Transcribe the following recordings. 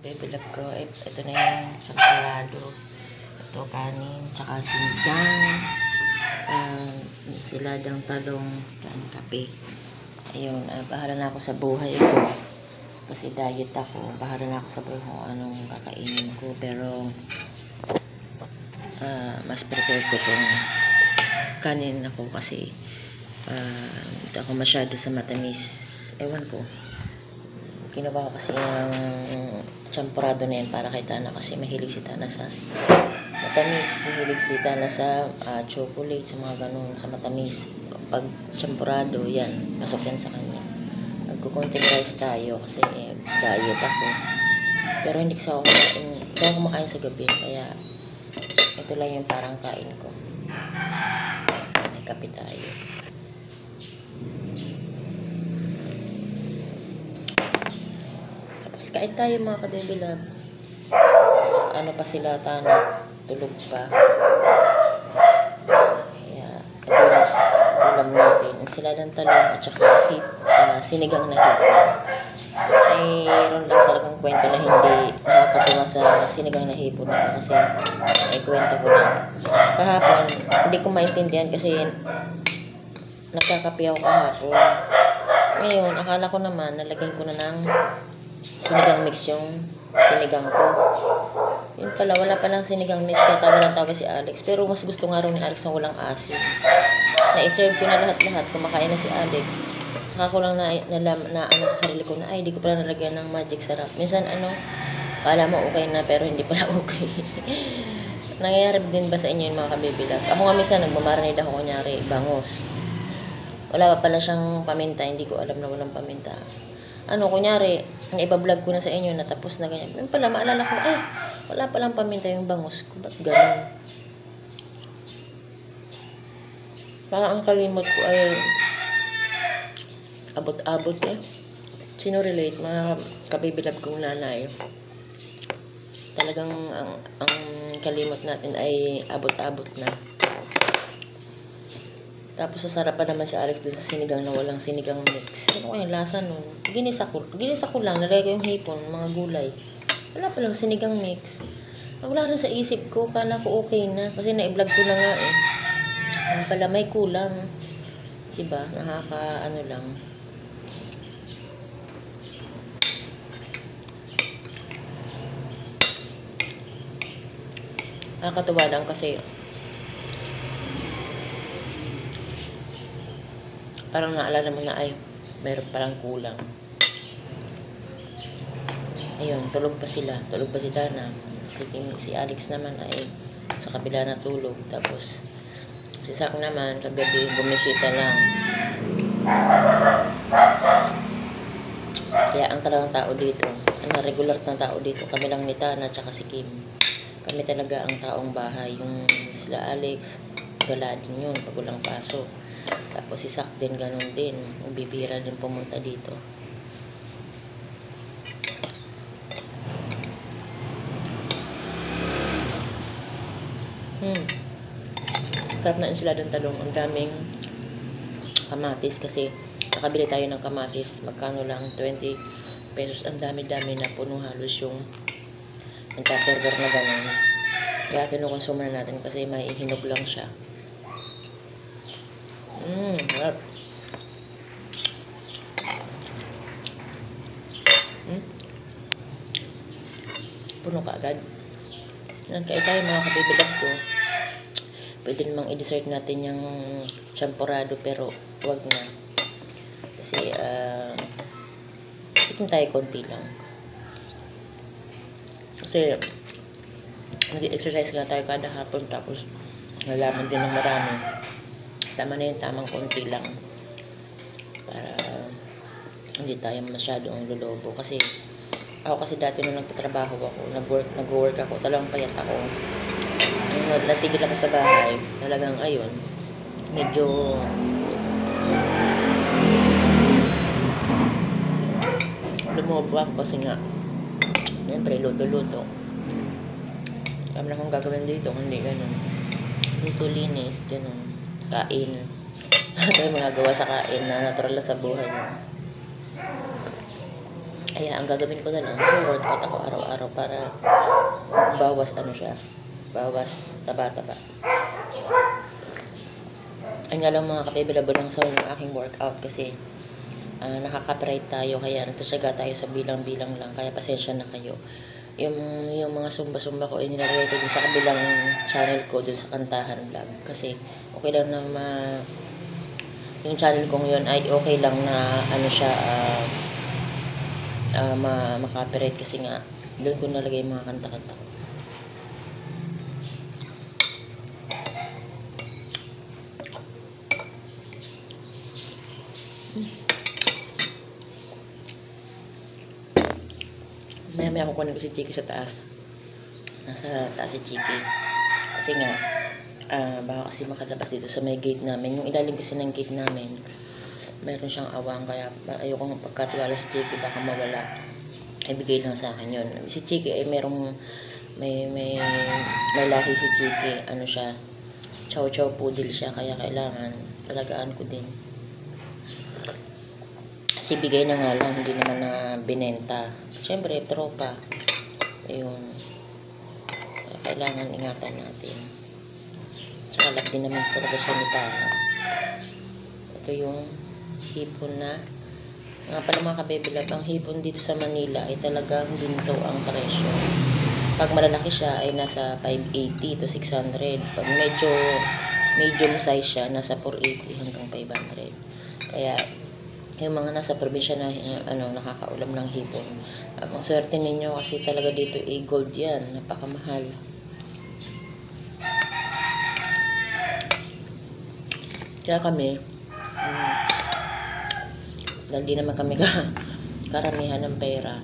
Bibilap ko. Ito na yung champurado. Ito kanin, tsaka sinigang. Siladang talong, kape. Ayun, bahala na ako sa buhay ko. Kasi diet ako. Bahala na ako sa buhay kung anong kakainin ko. Pero, mas prepared ko itong kanin ako kasi hindi ako masyado sa matamis. Ewan ko. Ginawa ko kasi yung champurado na yan para kay Tana kasi mahilig si Tana sa matamis. Mahilig si Tana sa chocolate, sa mga ganun, sa matamis. Pag champurado, yan, pasok yan sa kanya. Nagkukonting rice tayo kasi diet ako. Pero hindi ako kumakain sa gabi. Kaya ito lang yung parang kain ko. May kape tayo. Tapos kain tayo mga kabibilab. Ano pa sila, Tana? Tulog pa. Kaya ito ulam natin. Ensiladang talong at saka sinigang na hipon. Mayroon lang talagang kwento na hindi nakakatuwa sa sinigang na hipon nito kasi may kwento ko lang. Kahapon, hindi ko maintindihan kasi nagkakape ako kahapon. Ngayon, akala ko naman nalagyan ko na ng sinigang mix yung sinigang ko. Yun pala, wala palang sinigang mix kaya tawa ng tawa si Alex. Pero mas gusto nga rin ni Alex ng walang asin. Na-serve ko na lahat-lahat. Kumakain na si Alex. Saka ko lang na ano sa sarili ko na ay, di ko pala nalagyan ng magic sarap. Minsan pala mo okay na pero hindi pala okay. Nangyayari din ba sa inyo yung mga kabibilab? Ako nga minsan nagmamarinate ako kunyari bangus. Wala pa pala siyang paminta, hindi ko alam na walang paminta. Kunyari, iba-vlog ko na sa inyo na tapos na ganyan. Yung pala, maalala ko, wala palang paminta yung bangus ko. Ba't ganun? Parang ang kalimot ko ay abot-abot eh. Sino relate? Mga kabibilab kong nanay. Talagang ang kalimot natin ay abot-abot na. Tapos sasarap pa naman si Alex doon sa sinigang na walang sinigang mix. Ano kaya lasa nun? Ginisa ko lang. Nalagay ko yung hipon, mga gulay. Wala palang sinigang mix. Wala rin sa isip ko. Kala ko okay na. Kasi na-vlog ko na nga eh. Ano pala may kulang. Diba? Ano lang. Nakakatuwa lang kasi parang naalala mo na ay mayroon palang kulang. Ayun, tulog pa sila. Tulog pa si Tana. Si Alex naman ay sa kabila na tulog. Tapos si Sak naman kagabi bumisita lang. Kaya ang talagang tao dito, regular na tao dito, kami lang ni Tana at si Kim. Kami talaga ang taong bahay. Yung sila Alex, gala din yun pag walang pasok. Tapos si Sak din, ganun din. Bibira din pumunta dito. Sarap na ensiladang talong. Ang daming kamatis kasi nakabili tayo ng kamatis. Magkano lang? 20 pesos. Ang dami-dami na puno halos yung tupperware na ganun. Kaya kinukonsume na natin kasi may hinog lang siya. Harap. Puno ka agad. Yan, kaya tayo mga kabibilab ko. Pwede namang i-dessert natin yung champurado pero wag na. Kasi, sikin tayo konti lang. Kasi, nag-exercise nga tayo kada hapon tapos nalaman din ng marami. Tama na yung tamang konti lang para hindi tayo masyadong lolobo kasi ako kasi dati nung nagtatrabaho ako, nag-work ako, talagang payat ako. Nung natigil ako sa bahay, talagang ayun, medyo lumobo ako kasi nga siyempre luto-luto. Alam na kung gagawin dito, hindi ganun. Luto, linis, ganun. Kain. Tayo magagawa sa kain na natural sa buhay mo. Kaya ang gagawin ko na lang, workout ako araw-araw para bawas siya, bawas taba-taba. Ay nga lang mga kape-available lang sa aking workout kasi nakaka-copyright tayo, kaya nagtatiyaga tayo sa bilang-bilang lang, kaya pasensya na kayo. Yung mga sumba-sumba ko ay nilalagay ko dun sa kabilang channel ko, dun sa Kantahan Vlog, kasi okay lang na yung channel kong yun ay okay lang na siya, ma-copyright kasi nga doon ko nalagay yung mga kanta-kanta ko. Maya-maya kukunin ko si Chiki sa taas. Nasa taas si Chiki. Kasi nga, baka kasi makalabas dito sa may gate namin. Yung ilalim kasi ng gate namin, meron siyang awang. Kaya ayokong pagkatiwala si Chiki, baka mawala. Ibigay lang sa akin yun. Si Chiki ay may lahi si Chiki. Ano siya, chow chow poodle siya. Kaya kailangan talagaan ko din. Kasi bigay na nga lang, hindi naman na binenta. Siyempre, tropa. Ayun. Kailangan ingatan natin. Tsaka lap din naman talaga siya ni Tana. Ito yung hipon na. Nga pala mga kabebilab, ang hipon dito sa Manila ay talagang ginto ang presyo. Pag malalaki siya ay nasa 580 to 600. Pag medyo medium size siya, nasa 480 hanggang 500. Kaya yung mga nasa probinsya na nakakaulam ng hipon, ang swerte ninyo kasi talaga dito gold yan, napakamahal. Kaya kami dahil di naman kami karamihan ng pera,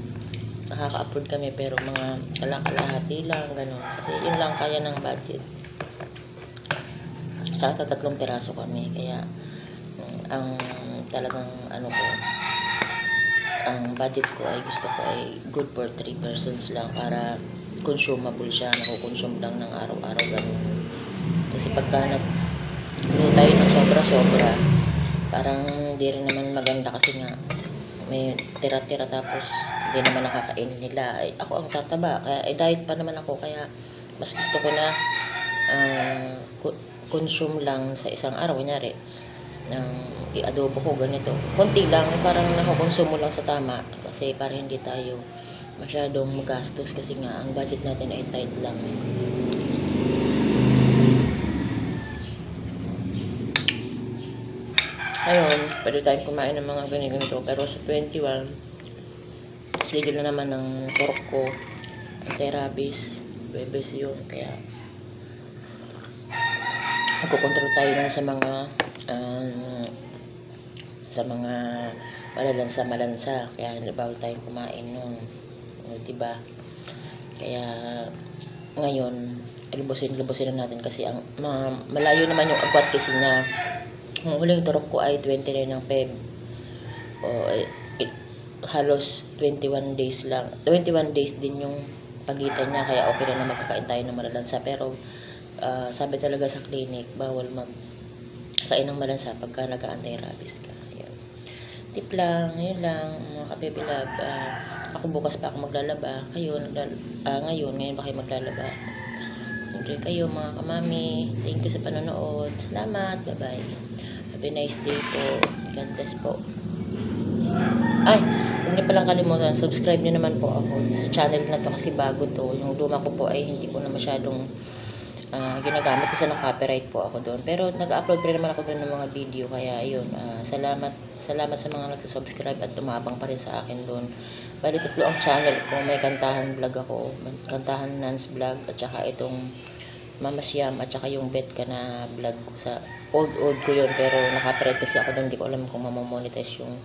nakaka-afford kami, pero mga kalahati lang gano'n, kasi yun lang kaya ng budget. Tsaka 3 peraso kami, kaya ang talagang ang budget ko ay gusto ko ay good for 3 persons lang, para consumable siya, nakukonsume lang ng araw-araw gano'n. Kasi pagka nagluto tayo ng sobra-sobra, parang hindi rin naman maganda, kasi nga may tira-tira tapos hindi naman nakakainin nila. Ay, ako ang tataba, kaya diet pa naman ako, kaya mas gusto ko na consume lang sa isang araw. Kunyari i-adobo ko ganito, konti lang, parang nakukonsumo lang sa tama, kasi para hindi tayo masyadong magastos, kasi nga ang budget natin ay tight lang. Ayun, pwede tayong kumain ng mga ganito, pero sa 21 schedule na naman ng pork ko, anti-rabies, bebes yun, kaya magkocontrol tayo lang sa mga malansa, kaya bawal tayong kumain nun, diba? Kaya ngayon lubusin na natin, kasi ang malayo naman yung agwat, kasi na ang huling turok ko ay 29 ng Feb, halos 21 days lang, 21 days din yung pagitan niya, kaya okay na magkakain tayo ng malalansa. Pero sabi talaga sa clinic, bawal magkain ng malansa pagka nag-anti-rabies ka. Ayun. Tip lang, yun lang mga kabebilab. Ako bukas pa ako maglalaba, kayo ngayon pa kayo maglalaba. Enjoy kayo mga kamami. Thank you sa panonood. Salamat, bye bye. Have a nice day po. God bless po. Ay, huwag niyo palang kalimutan, subscribe niyo naman po ako sa channel na to, kasi bago to. Yung luma ko po ay hindi ko na masyadong ginagamit, kasi na-copyright po ako doon. Pero nag-upload pa rin naman ako doon ng mga video, kaya ayun, salamat sa mga nagsusubscribe at tumabang pa rin sa akin doon. Bali 3 ang channel ko, may Kantahan Vlog ako, Kantahan Nance Vlog, at saka itong Mama Siam, at saka yung Bet Ka Na vlog ko. Sa old ko yun, pero naka-copyright kasi ako doon, hindi ko alam kung mamamonetize yung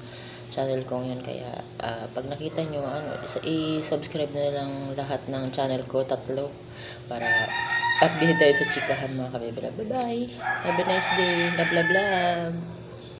channel kong yun. Kaya pag nakita nyo, i-subscribe na lang lahat ng channel ko, 3, para update tayo sa chikahan mga kabibra. Bye bye, have a nice day, love love love.